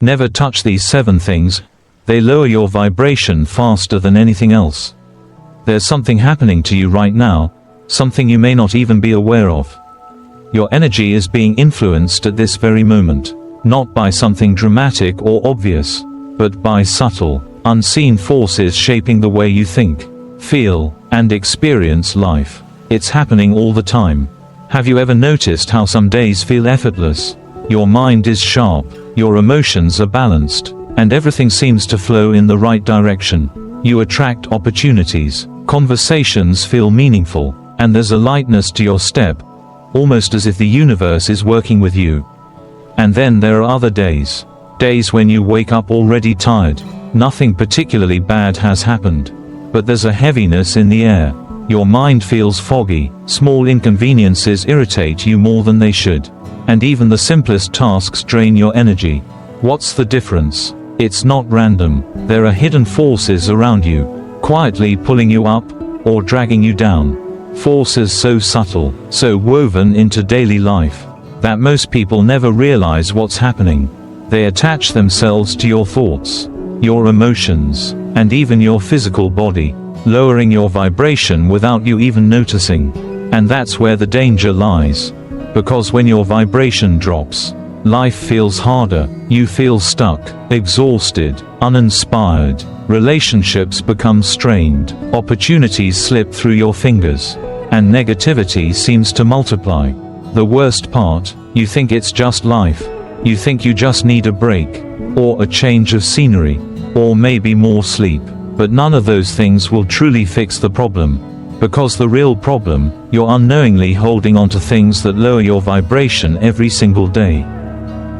Never touch these 7 things. They lower your vibration faster than anything else. There's something happening to you right now, something you may not even be aware of. Your energy is being influenced at this very moment, not by something dramatic or obvious, but by subtle, unseen forces shaping the way you think, feel, and experience life. It's happening all the time. Have you ever noticed how some days feel effortless? Your mind is sharp, your emotions are balanced, and everything seems to flow in the right direction. You attract opportunities, conversations feel meaningful, and there's a lightness to your step, almost as if the universe is working with you. And then there are other days. Days when you wake up already tired. Nothing particularly bad has happened, but there's a heaviness in the air. Your mind feels foggy, small inconveniences irritate you more than they should, and even the simplest tasks drain your energy. What's the difference? It's not random. There are hidden forces around you, quietly pulling you up, or dragging you down. Forces so subtle, so woven into daily life, that most people never realize what's happening. They attach themselves to your thoughts, your emotions, and even your physical body, lowering your vibration without you even noticing. And that's where the danger lies. Because when your vibration drops, life feels harder, you feel stuck, exhausted, uninspired, relationships become strained, opportunities slip through your fingers, and negativity seems to multiply. The worst part, you think it's just life. You think you just need a break, or a change of scenery, or maybe more sleep. But none of those things will truly fix the problem. Because the real problem, you're unknowingly holding on to things that lower your vibration every single day.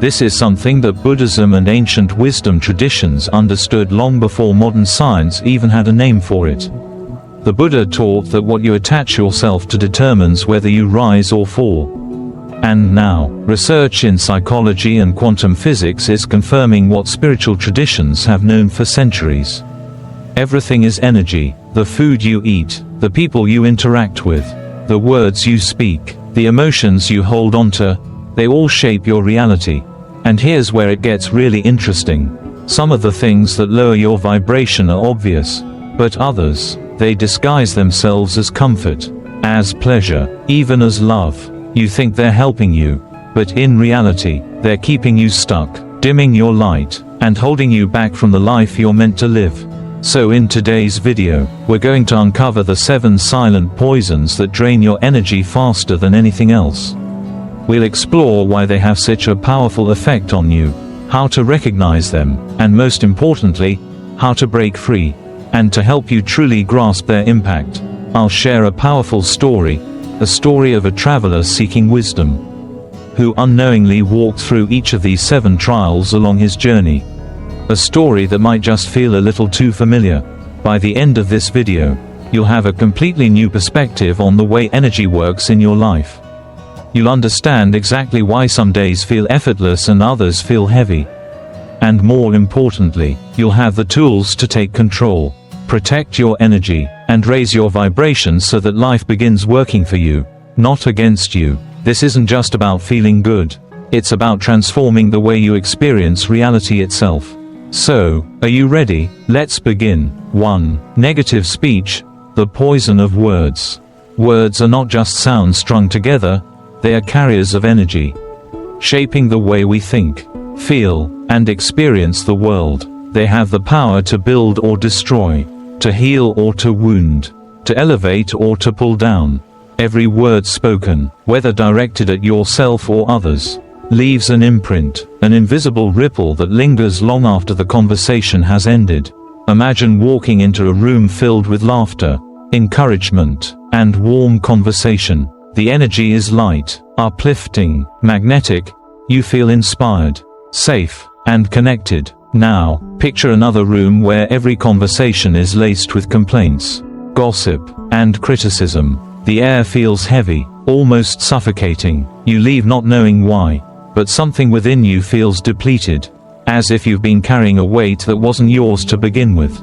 This is something that Buddhism and ancient wisdom traditions understood long before modern science even had a name for it. The Buddha taught that what you attach yourself to determines whether you rise or fall. And now, research in psychology and quantum physics is confirming what spiritual traditions have known for centuries. Everything is energy. The food you eat, the people you interact with, the words you speak, the emotions you hold onto, they all shape your reality. And here's where it gets really interesting. Some of the things that lower your vibration are obvious, but others, they disguise themselves as comfort, as pleasure, even as love. You think they're helping you, but in reality, they're keeping you stuck, dimming your light, and holding you back from the life you're meant to live. So in today's video, we're going to uncover the 7 silent poisons that drain your energy faster than anything else. We'll explore why they have such a powerful effect on you, how to recognize them, and most importantly, how to break free. And to help you truly grasp their impact, I'll share a powerful story, a story of a traveler seeking wisdom, who unknowingly walked through each of these 7 trials along his journey. A story that might just feel a little too familiar. By the end of this video, you'll have a completely new perspective on the way energy works in your life. You'll understand exactly why some days feel effortless and others feel heavy. And more importantly, you'll have the tools to take control, protect your energy, and raise your vibration so that life begins working for you, not against you. This isn't just about feeling good. It's about transforming the way you experience reality itself. So, are you ready? Let's begin. 1. Negative speech, the poison of words. Words are not just sounds strung together, they are carriers of energy, shaping the way we think, feel, and experience the world. They have the power to build or destroy, to heal or to wound, to elevate or to pull down. Every word spoken, whether directed at yourself or others, leaves an imprint, an invisible ripple that lingers long after the conversation has ended. Imagine walking into a room filled with laughter, encouragement, and warm conversation. The energy is light, uplifting, magnetic. You feel inspired, safe, and connected. Now, picture another room where every conversation is laced with complaints, gossip, and criticism. The air feels heavy, almost suffocating. You leave not knowing why, but something within you feels depleted, as if you've been carrying a weight that wasn't yours to begin with.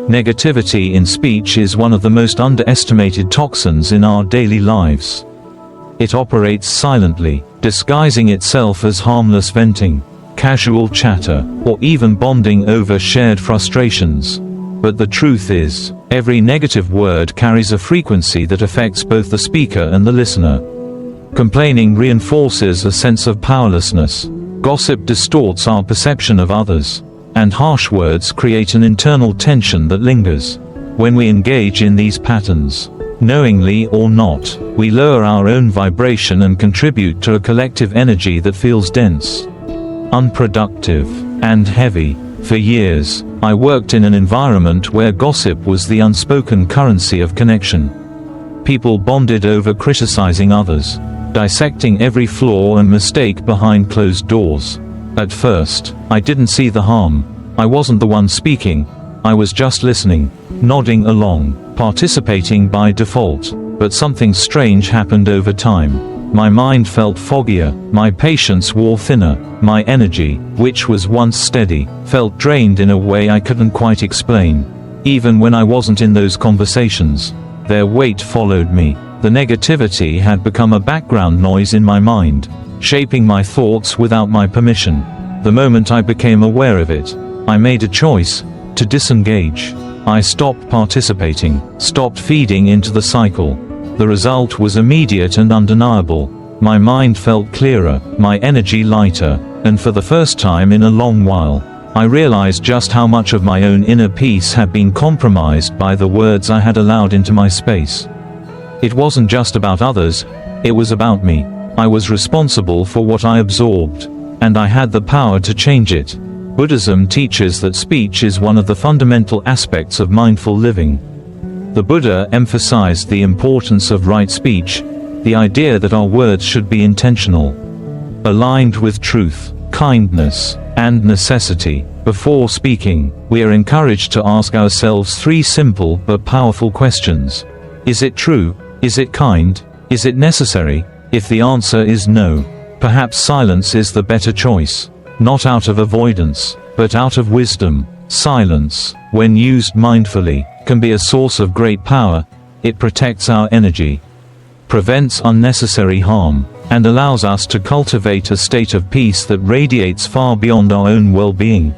Negativity in speech is one of the most underestimated toxins in our daily lives. It operates silently, disguising itself as harmless venting, casual chatter, or even bonding over shared frustrations. But the truth is, every negative word carries a frequency that affects both the speaker and the listener. Complaining reinforces a sense of powerlessness. Gossip distorts our perception of others. And harsh words create an internal tension that lingers. When we engage in these patterns, knowingly or not, we lower our own vibration and contribute to a collective energy that feels dense, unproductive, and heavy. For years, I worked in an environment where gossip was the unspoken currency of connection. People bonded over criticizing others, dissecting every flaw and mistake behind closed doors. At first, I didn't see the harm. I wasn't the one speaking. I was just listening, nodding along, participating by default. But something strange happened over time. My mind felt foggier, my patience wore thinner, my energy, which was once steady, felt drained in a way I couldn't quite explain. Even when I wasn't in those conversations, their weight followed me. The negativity had become a background noise in my mind, shaping my thoughts without my permission. The moment I became aware of it, I made a choice to disengage. I stopped participating, stopped feeding into the cycle. The result was immediate and undeniable. My mind felt clearer, my energy lighter, and for the first time in a long while, I realized just how much of my own inner peace had been compromised by the words I had allowed into my space. It wasn't just about others, it was about me. I was responsible for what I absorbed, and I had the power to change it. Buddhism teaches that speech is one of the fundamental aspects of mindful living. The Buddha emphasized the importance of right speech, the idea that our words should be intentional, aligned with truth, kindness, and necessity. Before speaking, we are encouraged to ask ourselves three simple but powerful questions. Is it true? Is it kind? Is it necessary? If the answer is no, perhaps silence is the better choice. Not out of avoidance, but out of wisdom. Silence, when used mindfully, can be a source of great power. It protects our energy, prevents unnecessary harm, and allows us to cultivate a state of peace that radiates far beyond our own well-being.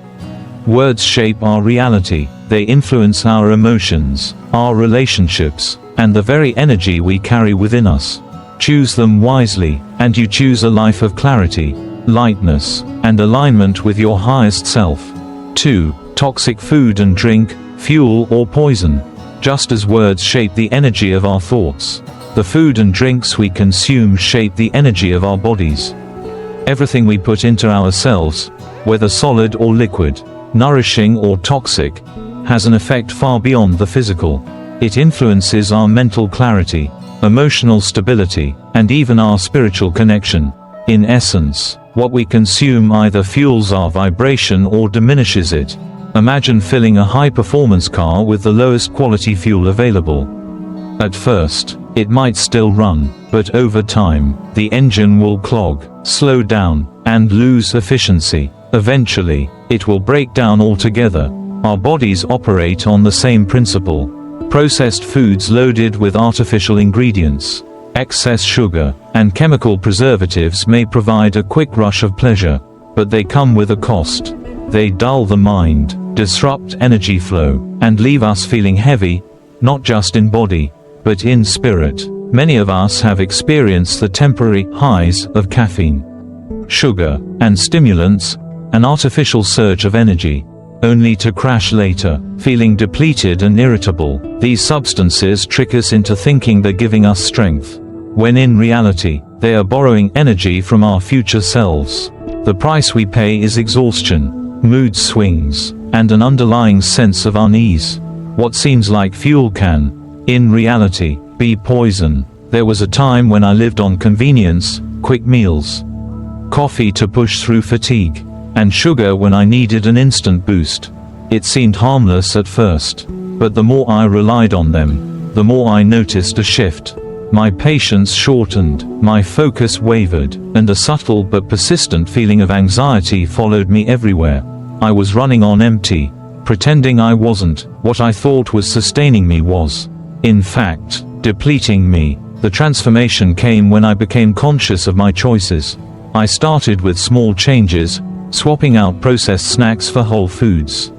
Words shape our reality. They influence our emotions, our relationships, and the very energy we carry within us. Choose them wisely, and you choose a life of clarity, lightness, and alignment with your highest self. 2. Toxic food and drink, fuel or poison. Just as words shape the energy of our thoughts, the food and drinks we consume shape the energy of our bodies. Everything we put into ourselves, whether solid or liquid, nourishing or toxic, has an effect far beyond the physical. It influences our mental clarity, emotional stability, and even our spiritual connection. In essence, what we consume either fuels our vibration or diminishes it. Imagine filling a high-performance car with the lowest quality fuel available. At first, it might still run, but over time, the engine will clog, slow down, and lose efficiency. Eventually, it will break down altogether. Our bodies operate on the same principle. Processed foods loaded with artificial ingredients, excess sugar, and chemical preservatives may provide a quick rush of pleasure, but they come with a cost. They dull the mind, disrupt energy flow, and leave us feeling heavy, not just in body, but in spirit. Many of us have experienced the temporary highs of caffeine, sugar, and stimulants, an artificial surge of energy, only to crash later, feeling depleted and irritable. These substances trick us into thinking they're giving us strength, when in reality, they are borrowing energy from our future selves. The price we pay is exhaustion, mood swings, and an underlying sense of unease. What seems like fuel can, in reality, be poison. There was a time when I lived on convenience, quick meals, coffee to push through fatigue, and sugar when I needed an instant boost. It seemed harmless at first, but the more I relied on them, the more I noticed a shift. My patience shortened, my focus wavered, and a subtle but persistent feeling of anxiety followed me everywhere. I was running on empty, pretending I wasn't. What I thought was sustaining me was, in fact, depleting me. The transformation came when I became conscious of my choices. I started with small changes, swapping out processed snacks for whole foods,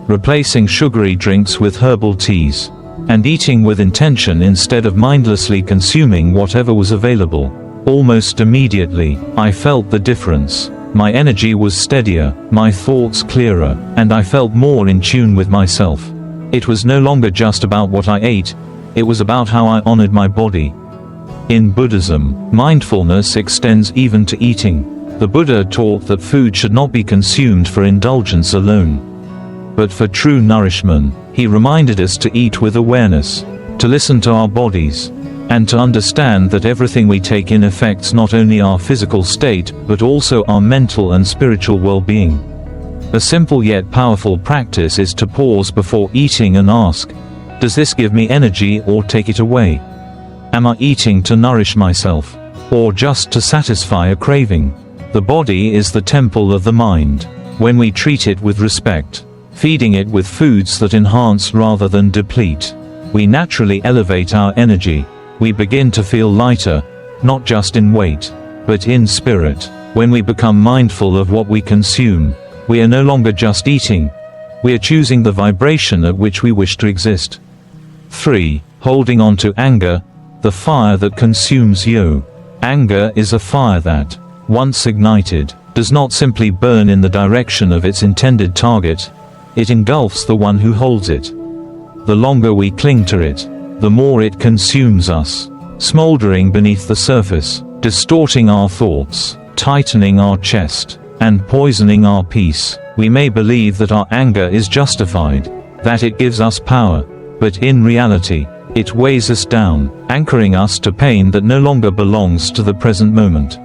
replacing sugary drinks with herbal teas, and eating with intention instead of mindlessly consuming whatever was available. Almost immediately, I felt the difference. My energy was steadier, my thoughts clearer, and I felt more in tune with myself. It was no longer just about what I ate, it was about how I honored my body. In Buddhism, mindfulness extends even to eating. The Buddha taught that food should not be consumed for indulgence alone, but for true nourishment. He reminded us to eat with awareness, to listen to our bodies, and to understand that everything we take in affects not only our physical state, but also our mental and spiritual well-being. A simple yet powerful practice is to pause before eating and ask, does this give me energy or take it away? Am I eating to nourish myself, or just to satisfy a craving? The body is the temple of the mind. When we treat it with respect, feeding it with foods that enhance rather than deplete, we naturally elevate our energy. We begin to feel lighter, not just in weight, but in spirit. When we become mindful of what we consume, we are no longer just eating, we are choosing the vibration at which we wish to exist. 3. Holding on to anger, the fire that consumes you. Anger is a fire that, once ignited, does not simply burn in the direction of its intended target, it engulfs the one who holds it. The longer we cling to it, the more it consumes us, smoldering beneath the surface, distorting our thoughts, tightening our chest, and poisoning our peace. We may believe that our anger is justified, that it gives us power, but in reality, it weighs us down, anchoring us to pain that no longer belongs to the present moment.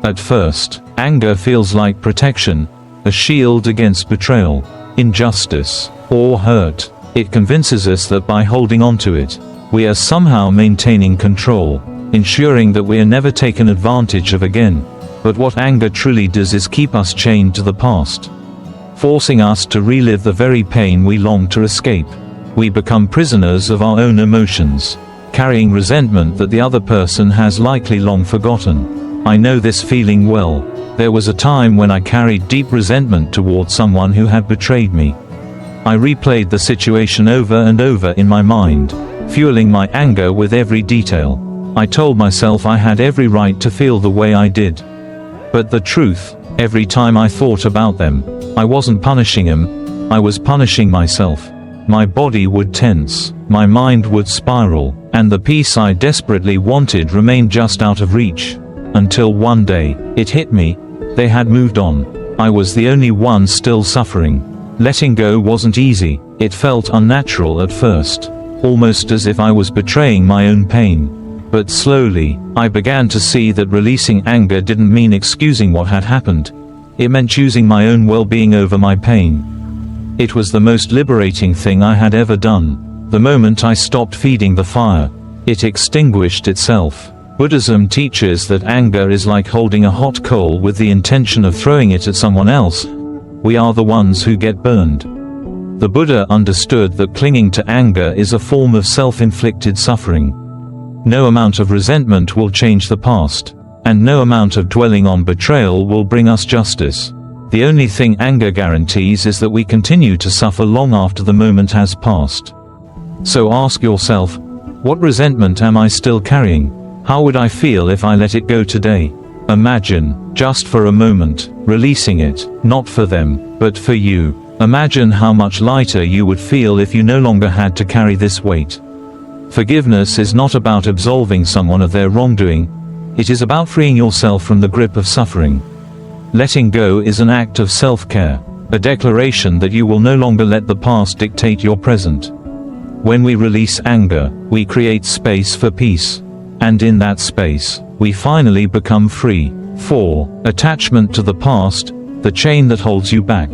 At first, anger feels like protection, a shield against betrayal, injustice, or hurt. It convinces us that by holding on to it, we are somehow maintaining control, ensuring that we are never taken advantage of again. But what anger truly does is keep us chained to the past, forcing us to relive the very pain we long to escape. We become prisoners of our own emotions, carrying resentment that the other person has likely long forgotten. I know this feeling well. There was a time when I carried deep resentment toward someone who had betrayed me. I replayed the situation over and over in my mind, fueling my anger with every detail. I told myself I had every right to feel the way I did. But the truth, every time I thought about them, I wasn't punishing him, I was punishing myself. My body would tense, my mind would spiral, and the peace I desperately wanted remained just out of reach. Until one day, it hit me, they had moved on. I was the only one still suffering. Letting go wasn't easy, it felt unnatural at first, almost as if I was betraying my own pain. But slowly, I began to see that releasing anger didn't mean excusing what had happened. It meant choosing my own well-being over my pain. It was the most liberating thing I had ever done. The moment I stopped feeding the fire, it extinguished itself. Buddhism teaches that anger is like holding a hot coal with the intention of throwing it at someone else. We are the ones who get burned. The Buddha understood that clinging to anger is a form of self-inflicted suffering. No amount of resentment will change the past, and no amount of dwelling on betrayal will bring us justice. The only thing anger guarantees is that we continue to suffer long after the moment has passed. So ask yourself, what resentment am I still carrying? How would I feel if I let it go today? Imagine, just for a moment, releasing it, not for them, but for you. Imagine how much lighter you would feel if you no longer had to carry this weight. Forgiveness is not about absolving someone of their wrongdoing. It is about freeing yourself from the grip of suffering. Letting go is an act of self-care, a declaration that you will no longer let the past dictate your present. When we release anger, we create space for peace. And in that space, we finally become free. 4. Attachment to the past, the chain that holds you back.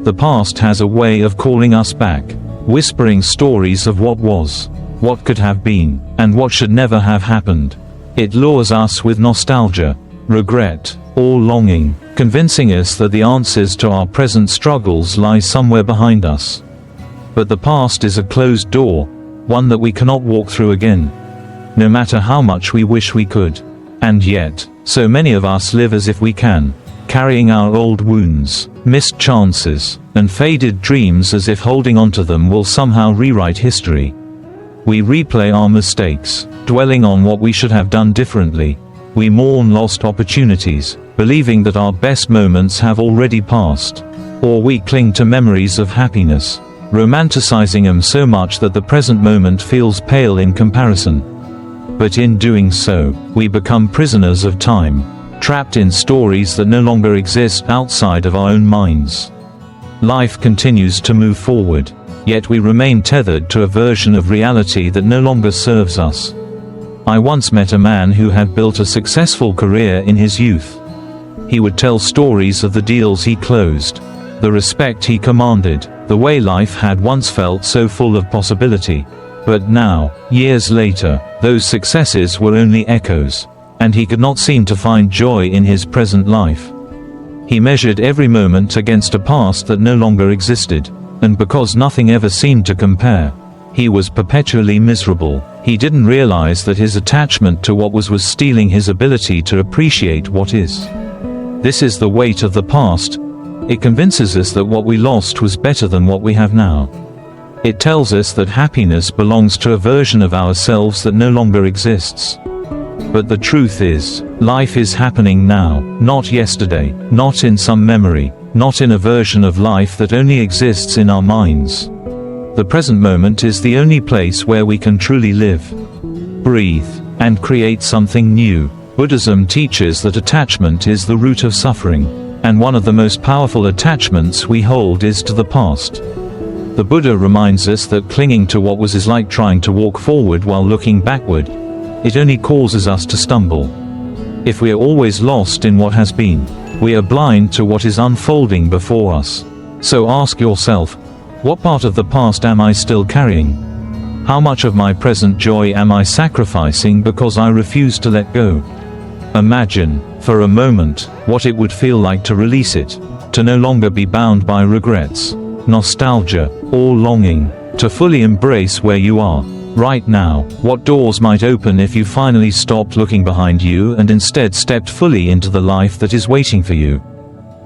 The past has a way of calling us back, whispering stories of what was, what could have been, and what should never have happened. It lures us with nostalgia, regret, or longing, convincing us that the answers to our present struggles lie somewhere behind us. But the past is a closed door, one that we cannot walk through again, no matter how much we wish we could. And yet, so many of us live as if we can, carrying our old wounds, missed chances, and faded dreams as if holding onto them will somehow rewrite history. We replay our mistakes, dwelling on what we should have done differently. We mourn lost opportunities, believing that our best moments have already passed. Or we cling to memories of happiness, romanticizing them so much that the present moment feels pale in comparison. But in doing so, we become prisoners of time, trapped in stories that no longer exist outside of our own minds. Life continues to move forward, yet we remain tethered to a version of reality that no longer serves us. I once met a man who had built a successful career in his youth. He would tell stories of the deals he closed, the respect he commanded, the way life had once felt so full of possibility. But now, years later, those successes were only echoes, and he could not seem to find joy in his present life. He measured every moment against a past that no longer existed, and because nothing ever seemed to compare, he was perpetually miserable. He didn't realize that his attachment to what was stealing his ability to appreciate what is. This is the weight of the past. It convinces us that what we lost was better than what we have now. It tells us that happiness belongs to a version of ourselves that no longer exists. But the truth is, life is happening now, not yesterday, not in some memory, not in a version of life that only exists in our minds. The present moment is the only place where we can truly live, breathe, and create something new. Buddhism teaches that attachment is the root of suffering, and one of the most powerful attachments we hold is to the past. The Buddha reminds us that clinging to what was is like trying to walk forward while looking backward. It only causes us to stumble. If we are always lost in what has been, we are blind to what is unfolding before us. So ask yourself, what part of the past am I still carrying? How much of my present joy am I sacrificing because I refuse to let go? Imagine, for a moment, what it would feel like to release it, to no longer be bound by regrets, nostalgia, or longing, to fully embrace where you are. Right now, what doors might open if you finally stopped looking behind you and instead stepped fully into the life that is waiting for you?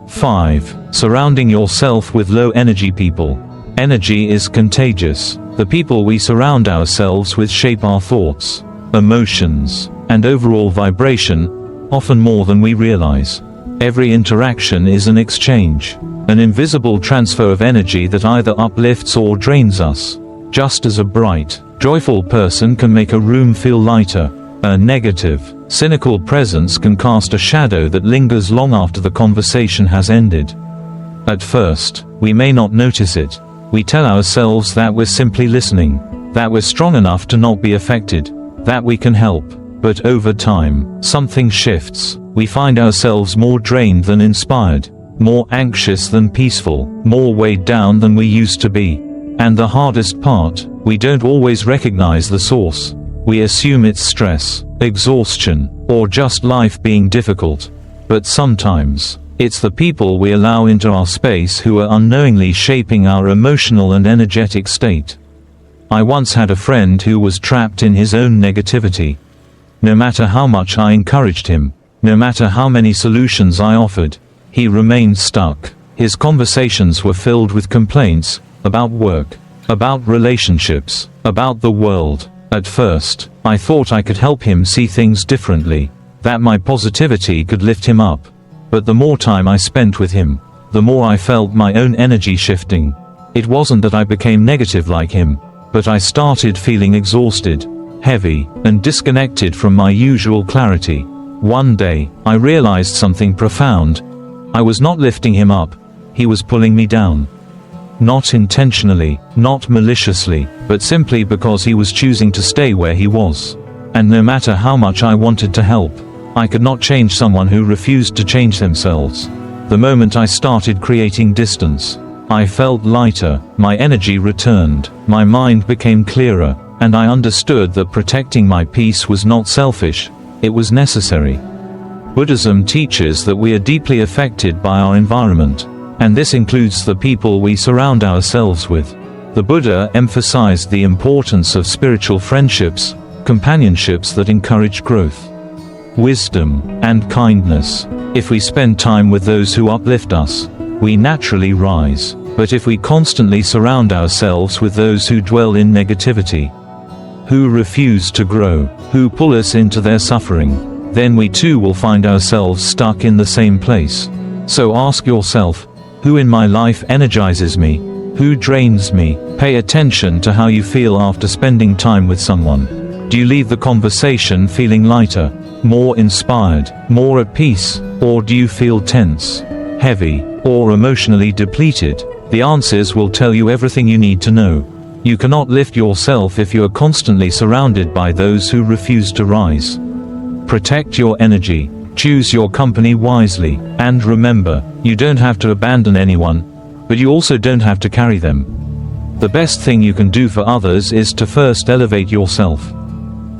5. Surrounding yourself with low-energy people. Energy is contagious. The people we surround ourselves with shape our thoughts, emotions, and overall vibration, often more than we realize. Every interaction is an exchange, an invisible transfer of energy that either uplifts or drains us. Just as a bright, joyful person can make a room feel lighter, a negative, cynical presence can cast a shadow that lingers long after the conversation has ended. At first, we may not notice it. We tell ourselves that we're simply listening, that we're strong enough to not be affected, that we can help. But over time, something shifts. We find ourselves more drained than inspired, more anxious than peaceful, more weighed down than we used to be. And the hardest part, we don't always recognize the source. We assume it's stress, exhaustion, or just life being difficult. But sometimes, it's the people we allow into our space who are unknowingly shaping our emotional and energetic state. I once had a friend who was trapped in his own negativity. No matter how much I encouraged him, no matter how many solutions I offered, he remained stuck. His conversations were filled with complaints, about work, about relationships, about the world. At first, I thought I could help him see things differently, that my positivity could lift him up. But the more time I spent with him, the more I felt my own energy shifting. It wasn't that I became negative like him, but I started feeling exhausted, heavy, and disconnected from my usual clarity. One day, I realized something profound. I was not lifting him up, he was pulling me down. Not intentionally, not maliciously, but simply because he was choosing to stay where he was. And no matter how much I wanted to help, I could not change someone who refused to change themselves. The moment I started creating distance, I felt lighter, my energy returned, my mind became clearer, and I understood that protecting my peace was not selfish, it was necessary. Buddhism teaches that we are deeply affected by our environment, and this includes the people we surround ourselves with. The Buddha emphasized the importance of spiritual friendships, companionships that encourage growth. wisdom, and kindness. If we spend time with those who uplift us, we naturally rise. But if we constantly surround ourselves with those who dwell in negativity, who refuse to grow, who pull us into their suffering, then we too will find ourselves stuck in the same place. So ask yourself, who in my life energizes me? Who drains me? Pay attention to how you feel after spending time with someone. Do you leave the conversation feeling lighter, more inspired, more at peace, or do you feel tense, heavy, or emotionally depleted? The answers will tell you everything you need to know. You cannot lift yourself if you are constantly surrounded by those who refuse to rise. Protect your energy, choose your company wisely, and remember, you don't have to abandon anyone, but you also don't have to carry them. The best thing you can do for others is to first elevate yourself.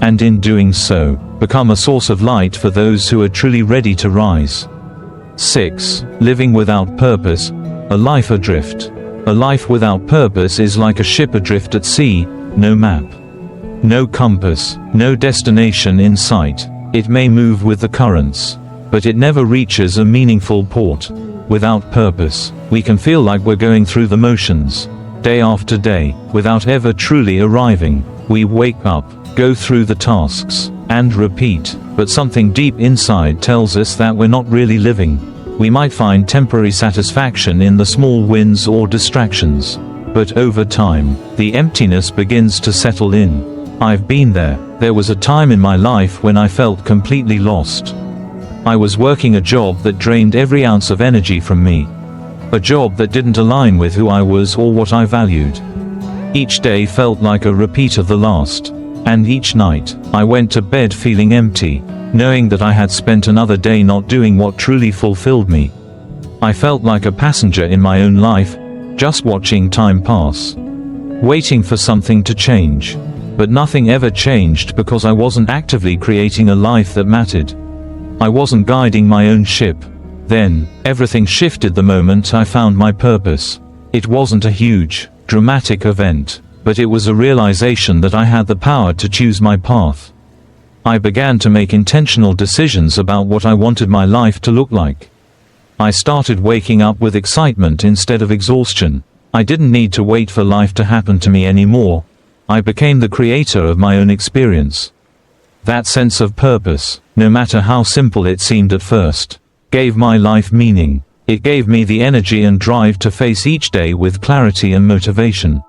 And in doing so, become a source of light for those who are truly ready to rise. 6. Living without purpose. A life adrift. A life without purpose is like a ship adrift at sea, no map, no compass, no destination in sight. It may move with the currents, but it never reaches a meaningful port. Without purpose, we can feel like we're going through the motions, day after day, without ever truly arriving. We wake up, go through the tasks, and repeat, but something deep inside tells us that we're not really living. We might find temporary satisfaction in the small wins or distractions, but over time, the emptiness begins to settle in. I've been there. There was a time in my life when I felt completely lost. I was working a job that drained every ounce of energy from me. A job that didn't align with who I was or what I valued. Each day felt like a repeat of the last. And each night, I went to bed feeling empty, knowing that I had spent another day not doing what truly fulfilled me. I felt like a passenger in my own life, just watching time pass, waiting for something to change. But nothing ever changed because I wasn't actively creating a life that mattered. I wasn't guiding my own ship. Then, everything shifted the moment I found my purpose. It wasn't a huge, dramatic event, but it was a realization that I had the power to choose my path. I began to make intentional decisions about what I wanted my life to look like. I started waking up with excitement instead of exhaustion. I didn't need to wait for life to happen to me anymore. I became the creator of my own experience. That sense of purpose, no matter how simple it seemed at first, gave my life meaning. It gave me the energy and drive to face each day with clarity and motivation.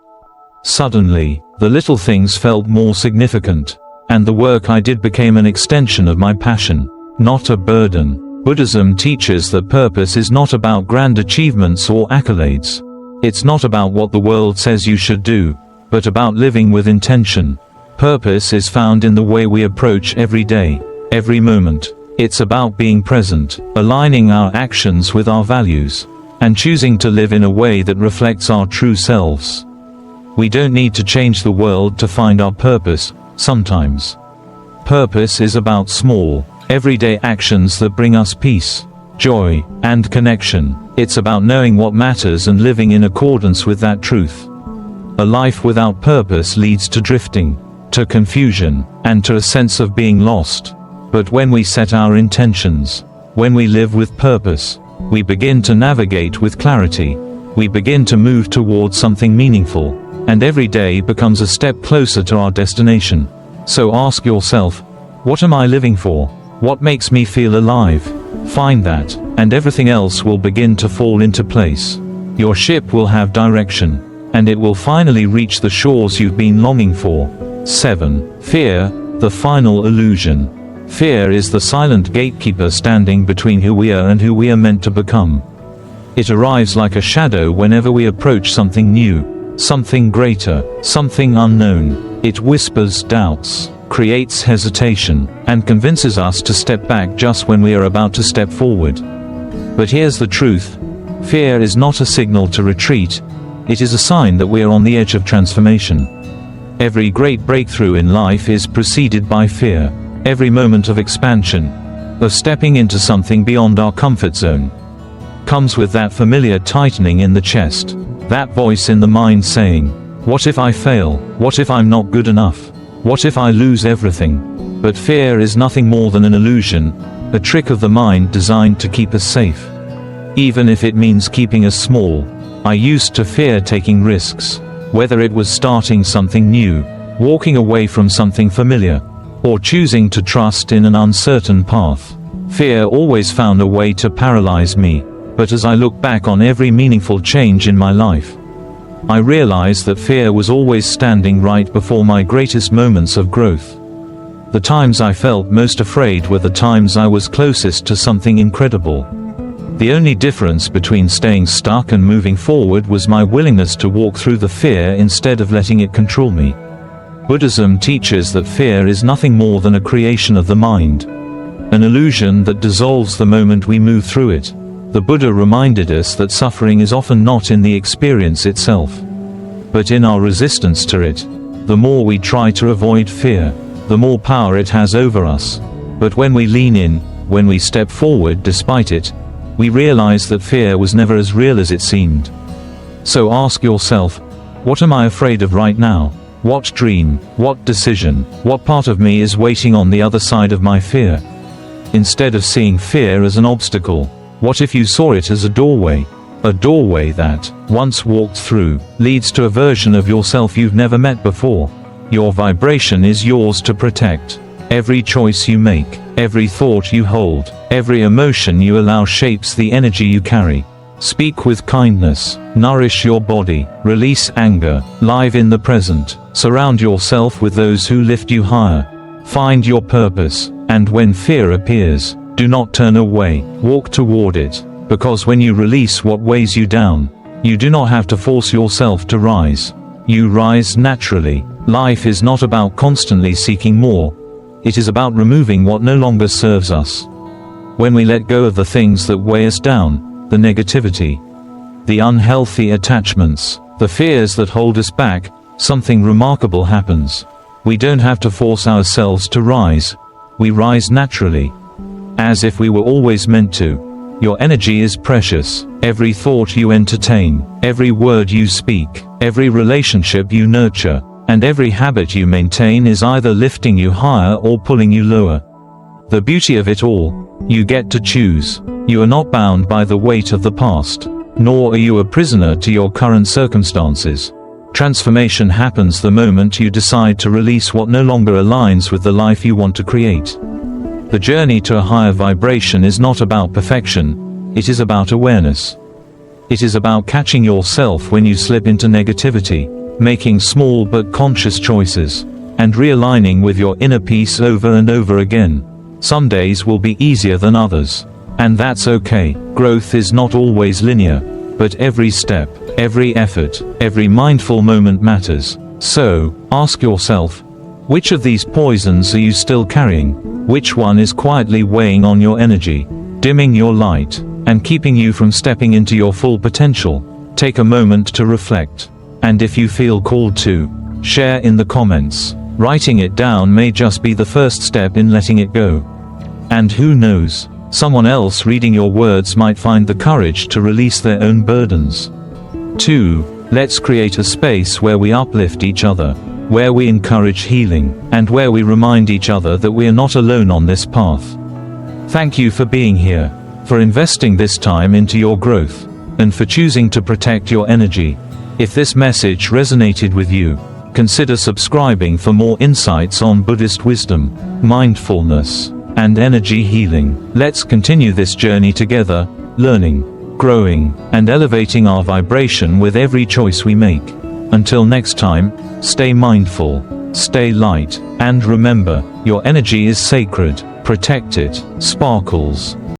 Suddenly, the little things felt more significant. And the work I did became an extension of my passion, not a burden. Buddhism teaches that purpose is not about grand achievements or accolades. It's not about what the world says you should do, but about living with intention. Purpose is found in the way we approach every day, every moment. It's about being present, aligning our actions with our values, and choosing to live in a way that reflects our true selves. We don't need to change the world to find our purpose. Sometimes, purpose is about small, everyday actions that bring us peace, joy, and connection. It's about knowing what matters and living in accordance with that truth. A life without purpose leads to drifting, to confusion, and to a sense of being lost. But when we set our intentions, when we live with purpose, we begin to navigate with clarity. We begin to move towards something meaningful, and every day becomes a step closer to our destination. So ask yourself, what am I living for? What makes me feel alive? Find that, and everything else will begin to fall into place. Your ship will have direction, and it will finally reach the shores you've been longing for. 7. Fear, the final illusion. Fear is the silent gatekeeper standing between who we are and who we are meant to become. It arrives like a shadow whenever we approach something new, something greater, something unknown. It whispers doubts, creates hesitation, and convinces us to step back just when we are about to step forward. But here's the truth. Fear is not a signal to retreat. It is a sign that we are on the edge of transformation. Every great breakthrough in life is preceded by fear. Every moment of expansion, of stepping into something beyond our comfort zone, comes with that familiar tightening in the chest, that voice in the mind saying, "What if I fail? What if I'm not good enough? What if I lose everything?" But fear is nothing more than an illusion, a trick of the mind designed to keep us safe. Even if it means keeping us small. I used to fear taking risks, whether it was starting something new, walking away from something familiar, or choosing to trust in an uncertain path. Fear always found a way to paralyze me, but as I look back on every meaningful change in my life, I realize that fear was always standing right before my greatest moments of growth. The times I felt most afraid were the times I was closest to something incredible. The only difference between staying stuck and moving forward was my willingness to walk through the fear instead of letting it control me. Buddhism teaches that fear is nothing more than a creation of the mind, an illusion that dissolves the moment we move through it. The Buddha reminded us that suffering is often not in the experience itself, but in our resistance to it. The more we try to avoid fear, the more power it has over us. But when we lean in, when we step forward despite it, we realize that fear was never as real as it seemed. So ask yourself, what am I afraid of right now? What dream, what decision, what part of me is waiting on the other side of my fear? Instead of seeing fear as an obstacle, what if you saw it as a doorway? A doorway that, once walked through, leads to a version of yourself you've never met before. Your vibration is yours to protect. Every choice you make, every thought you hold, every emotion you allow shapes the energy you carry. Speak with kindness, nourish your body, release anger, live in the present, surround yourself with those who lift you higher. Find your purpose, and when fear appears, do not turn away, walk toward it, because when you release what weighs you down, you do not have to force yourself to rise. You rise naturally. Life is not about constantly seeking more. It is about removing what no longer serves us. When we let go of the things that weigh us down, the negativity, the unhealthy attachments, the fears that hold us back, something remarkable happens. We don't have to force ourselves to rise. We rise naturally, as if we were always meant to. Your energy is precious. Every thought you entertain, every word you speak, every relationship you nurture, and every habit you maintain is either lifting you higher or pulling you lower. The beauty of it all, you get to choose. You are not bound by the weight of the past, nor are you a prisoner to your current circumstances. Transformation happens the moment you decide to release what no longer aligns with the life you want to create. The journey to a higher vibration is not about perfection, it is about awareness. It is about catching yourself when you slip into negativity, making small but conscious choices, and realigning with your inner peace over and over again. Some days will be easier than others, and that's okay. Growth is not always linear, but every step, every effort, every mindful moment matters. So, ask yourself, which of these poisons are you still carrying? Which one is quietly weighing on your energy, dimming your light, and keeping you from stepping into your full potential? Take a moment to reflect. And if you feel called to, share in the comments. Writing it down may just be the first step in letting it go. And who knows, someone else reading your words might find the courage to release their own burdens. 2. Let's create a space where we uplift each other, where we encourage healing, and where we remind each other that we are not alone on this path. Thank you for being here, for investing this time into your growth, and for choosing to protect your energy. If this message resonated with you, consider subscribing for more insights on Buddhist wisdom, mindfulness, and energy healing. Let's continue this journey together, learning, growing, and elevating our vibration with every choice we make. Until next time, stay mindful, stay light, and remember, your energy is sacred. Protect it, sparkles.